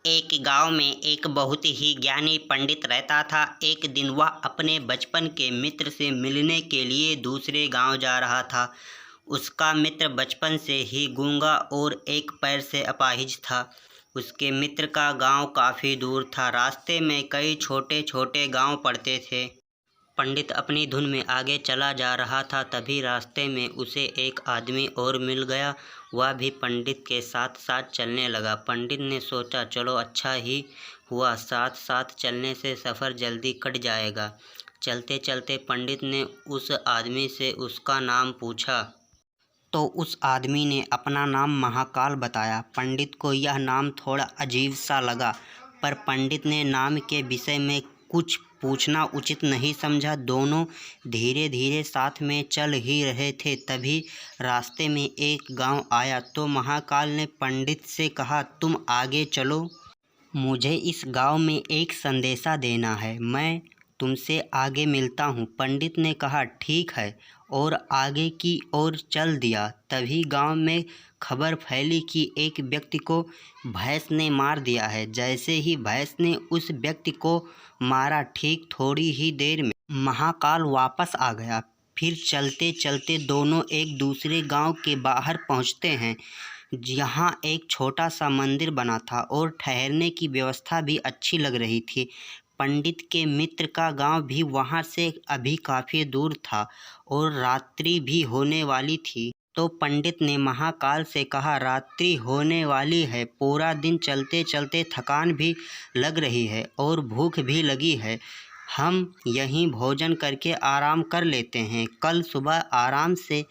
एक गांव में एक बहुत ही ज्ञानी पंडित रहता था। एक दिन वह अपने बचपन के मित्र से मिलने के लिए दूसरे गांव जा रहा था। उसका मित्र बचपन से ही गूंगा और एक पैर से अपाहिज था। उसके मित्र का गांव काफ़ी दूर था। रास्ते में कई छोटे छोटे गांव पड़ते थे। पंडित अपनी धुन में आगे चला जा रहा था, तभी रास्ते में उसे एक आदमी और मिल गया। वह भी पंडित के साथ साथ चलने लगा। पंडित ने सोचा, चलो अच्छा ही हुआ, साथ साथ चलने से सफ़र जल्दी कट जाएगा। चलते चलते पंडित ने उस आदमी से उसका नाम पूछा, तो उस आदमी ने अपना नाम महाकाल बताया। पंडित को यह नाम थोड़ा अजीब सा लगा, पर पंडित ने नाम के विषय में कुछ पूछना उचित नहीं समझा। दोनों धीरे धीरे साथ में चल ही रहे थे, तभी रास्ते में एक गांव आया। तो महाकाल ने पंडित से कहा, तुम आगे चलो, मुझे इस गांव में एक संदेशा देना है, मैं तुमसे आगे मिलता हूँ। पंडित ने कहा, ठीक है, और आगे की ओर चल दिया। तभी गांव में खबर फैली कि एक व्यक्ति को भैंस ने मार दिया है। जैसे ही भैंस ने उस व्यक्ति को मारा, ठीक थोड़ी ही देर में महाकाल वापस आ गया। फिर चलते चलते दोनों एक दूसरे गांव के बाहर पहुंचते हैं। यहाँ एक छोटा सा मंदिर बना था और ठहरने की व्यवस्था भी अच्छी लग रही थी। पंडित के मित्र का गांव भी वहाँ से अभी काफ़ी दूर था और रात्रि भी होने वाली थी। तो पंडित ने महाकाल से कहा, रात्रि होने वाली है, पूरा दिन चलते चलते थकान भी लग रही है और भूख भी लगी है, हम यहीं भोजन करके आराम कर लेते हैं, कल सुबह आराम से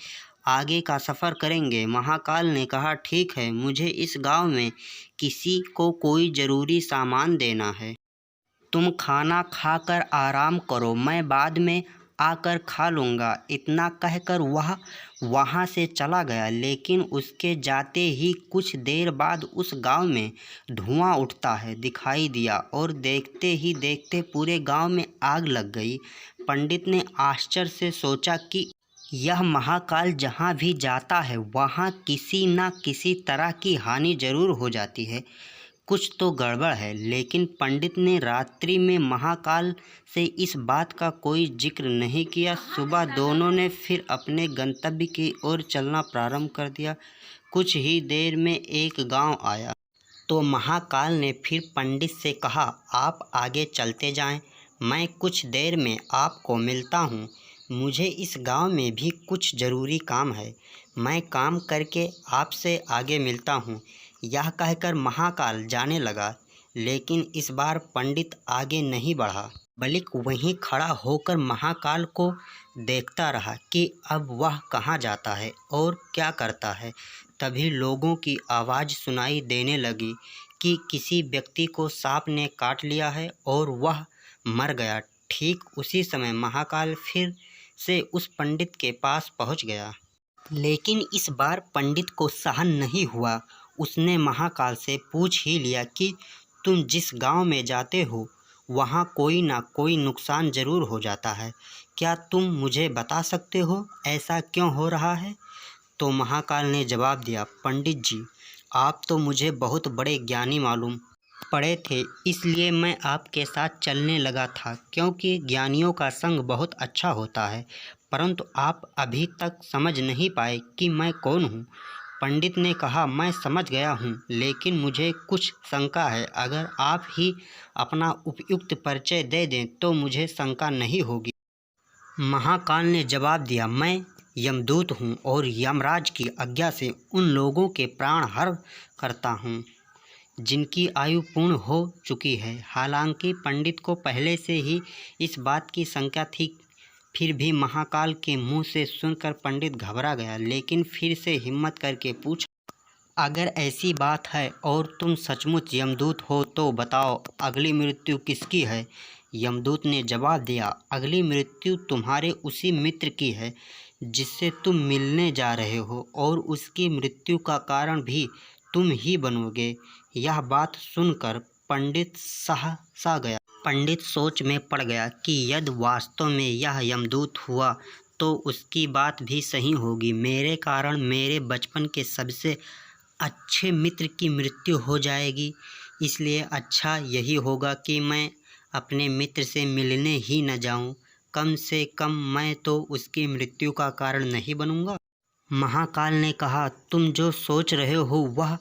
आगे का सफ़र करेंगे। महाकाल ने कहा, ठीक है, मुझे इस गांव में किसी को कोई ज़रूरी सामान देना है, तुम खाना खाकर आराम करो, मैं बाद में आकर खा लूँगा। इतना कहकर वह वहाँ से चला गया। लेकिन उसके जाते ही कुछ देर बाद उस गांव में धुआं उठता है दिखाई दिया और देखते ही देखते पूरे गांव में आग लग गई। पंडित ने आश्चर्य से सोचा कि यह महाकाल जहाँ भी जाता है वहाँ किसी न किसी तरह की हानि जरूर हो जाती है, कुछ तो गड़बड़ है। लेकिन पंडित ने रात्रि में महाकाल से इस बात का कोई जिक्र नहीं किया। सुबह दोनों ने फिर अपने गंतव्य की ओर चलना प्रारंभ कर दिया। कुछ ही देर में एक गांव आया। तो महाकाल ने फिर पंडित से कहा, आप आगे चलते जाएं, मैं कुछ देर में आपको मिलता हूँ। मुझे इस गांव में भी कुछ ज़रूरी काम है, मैं काम करके आपसे आगे मिलता हूँ। यह कहकर महाकाल जाने लगा। लेकिन इस बार पंडित आगे नहीं बढ़ा, बल्कि वहीं खड़ा होकर महाकाल को देखता रहा कि अब वह कहाँ जाता है और क्या करता है। तभी लोगों की आवाज़ सुनाई देने लगी कि किसी व्यक्ति को सांप ने काट लिया है और वह मर गया। ठीक उसी समय महाकाल फिर से उस पंडित के पास पहुंच गया। लेकिन इस बार पंडित को सहन नहीं हुआ। उसने महाकाल से पूछ ही लिया कि तुम जिस गांव में जाते हो वहाँ कोई ना कोई नुकसान ज़रूर हो जाता है, क्या तुम मुझे बता सकते हो ऐसा क्यों हो रहा है? तो महाकाल ने जवाब दिया, पंडित जी, आप तो मुझे बहुत बड़े ज्ञानी मालूम पड़े थे, इसलिए मैं आपके साथ चलने लगा था, क्योंकि ज्ञानियों का संग बहुत अच्छा होता है। परंतु आप अभी तक समझ नहीं पाए कि मैं कौन हूँ। पंडित ने कहा, मैं समझ गया हूँ, लेकिन मुझे कुछ शंका है। अगर आप ही अपना उपयुक्त परिचय दे दें तो मुझे शंका नहीं होगी। महाकाल ने जवाब दिया, मैं यमदूत हूँ और यमराज की आज्ञा से उन लोगों के प्राण हरण करता हूँ जिनकी आयु पूर्ण हो चुकी है। हालांकि पंडित को पहले से ही इस बात की शंका थी, फिर भी महाकाल के मुंह से सुनकर पंडित घबरा गया। लेकिन फिर से हिम्मत करके पूछा, अगर ऐसी बात है और तुम सचमुच यमदूत हो तो बताओ, अगली मृत्यु किसकी है? यमदूत ने जवाब दिया, अगली मृत्यु तुम्हारे उसी मित्र की है जिससे तुम मिलने जा रहे हो, और उसकी मृत्यु का कारण भी तुम ही बनोगे। यह बात सुनकर पंडित सहसा गया। पंडित सोच में पड़ गया कि यदि वास्तव में यह यमदूत हुआ तो उसकी बात भी सही होगी। मेरे कारण मेरे बचपन के सबसे अच्छे मित्र की मृत्यु हो जाएगी। इसलिए अच्छा यही होगा कि मैं अपने मित्र से मिलने ही न जाऊं। कम से कम मैं तो उसकी मृत्यु का कारण नहीं बनूंगा। महाकाल ने कहा, तुम जो सोच रहे हो वह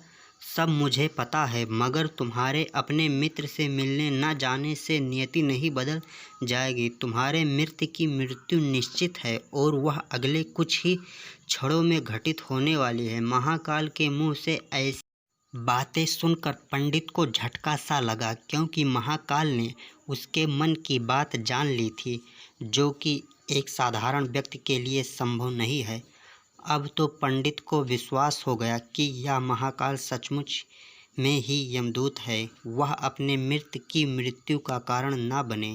सब मुझे पता है, मगर तुम्हारे अपने मित्र से मिलने न जाने से नियति नहीं बदल जाएगी। तुम्हारे मित्र की मृत्यु निश्चित है और वह अगले कुछ ही क्षणों में घटित होने वाली है। महाकाल के मुंह से ऐसी बातें सुनकर पंडित को झटका सा लगा, क्योंकि महाकाल ने उसके मन की बात जान ली थी, जो कि एक साधारण व्यक्ति के लिए संभव नहीं है। अब तो पंडित को विश्वास हो गया कि यह महाकाल सचमुच में ही यमदूत है, वह अपने मित्र की मृत्यु का कारण न बने।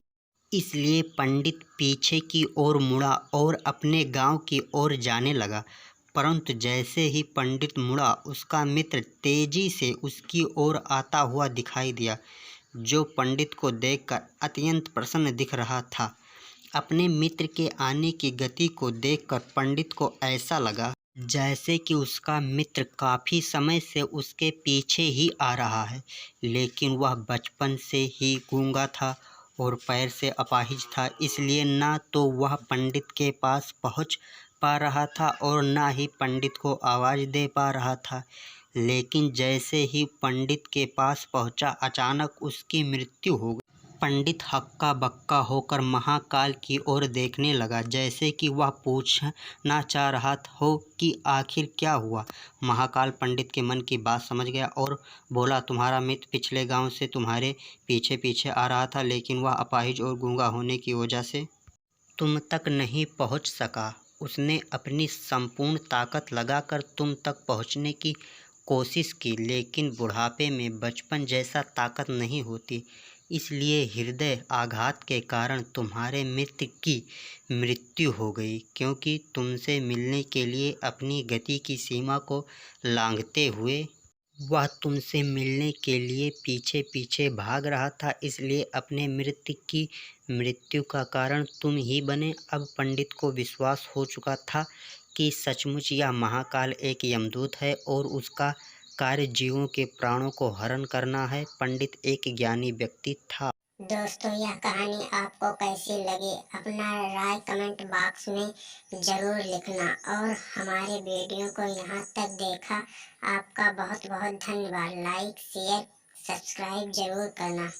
इसलिए पंडित पीछे की ओर मुड़ा और अपने गांव की ओर जाने लगा। परंतु जैसे ही पंडित मुड़ा, उसका मित्र तेजी से उसकी ओर आता हुआ दिखाई दिया, जो पंडित को देखकर अत्यंत प्रसन्न दिख रहा था। अपने मित्र के आने की गति को देखकर पंडित को ऐसा लगा जैसे कि उसका मित्र काफ़ी समय से उसके पीछे ही आ रहा है, लेकिन वह बचपन से ही गूंगा था और पैर से अपाहिज था, इसलिए ना तो वह पंडित के पास पहुंच पा रहा था और ना ही पंडित को आवाज़ दे पा रहा था। लेकिन जैसे ही पंडित के पास पहुंचा, अचानक उसकी मृत्यु हो गई। पंडित हक्का बक्का होकर महाकाल की ओर देखने लगा, जैसे कि वह पूछना चाह रहा हो कि आखिर क्या हुआ। महाकाल पंडित के मन की बात समझ गया और बोला, तुम्हारा मित्र पिछले गांव से तुम्हारे पीछे पीछे आ रहा था, लेकिन वह अपाहिज और गूंगा होने की वजह से तुम तक नहीं पहुंच सका। उसने अपनी संपूर्ण ताकत लगाकर तुम तक पहुंचने की कोशिश की, लेकिन बुढ़ापे में बचपन जैसा ताकत नहीं होती। इसलिए हृदय आघात के कारण तुम्हारे मित्र की मृत्यु हो गई, क्योंकि तुमसे मिलने के लिए अपनी गति की सीमा को लांघते हुए वह तुमसे मिलने के लिए पीछे पीछे भाग रहा था। इसलिए अपने मित्र की मृत्यु का कारण तुम ही बने। अब पंडित को विश्वास हो चुका था कि सचमुच यह महाकाल एक यमदूत है और उसका कार्य जीवों के प्राणों को हरण करना है। पंडित एक ज्ञानी व्यक्ति था। दोस्तों, यह कहानी आपको कैसी लगी अपना राय कमेंट बॉक्स में ज़रूर लिखना, और हमारे वीडियो को यहाँ तक देखा आपका बहुत बहुत धन्यवाद। लाइक शेयर सब्सक्राइब ज़रूर करना।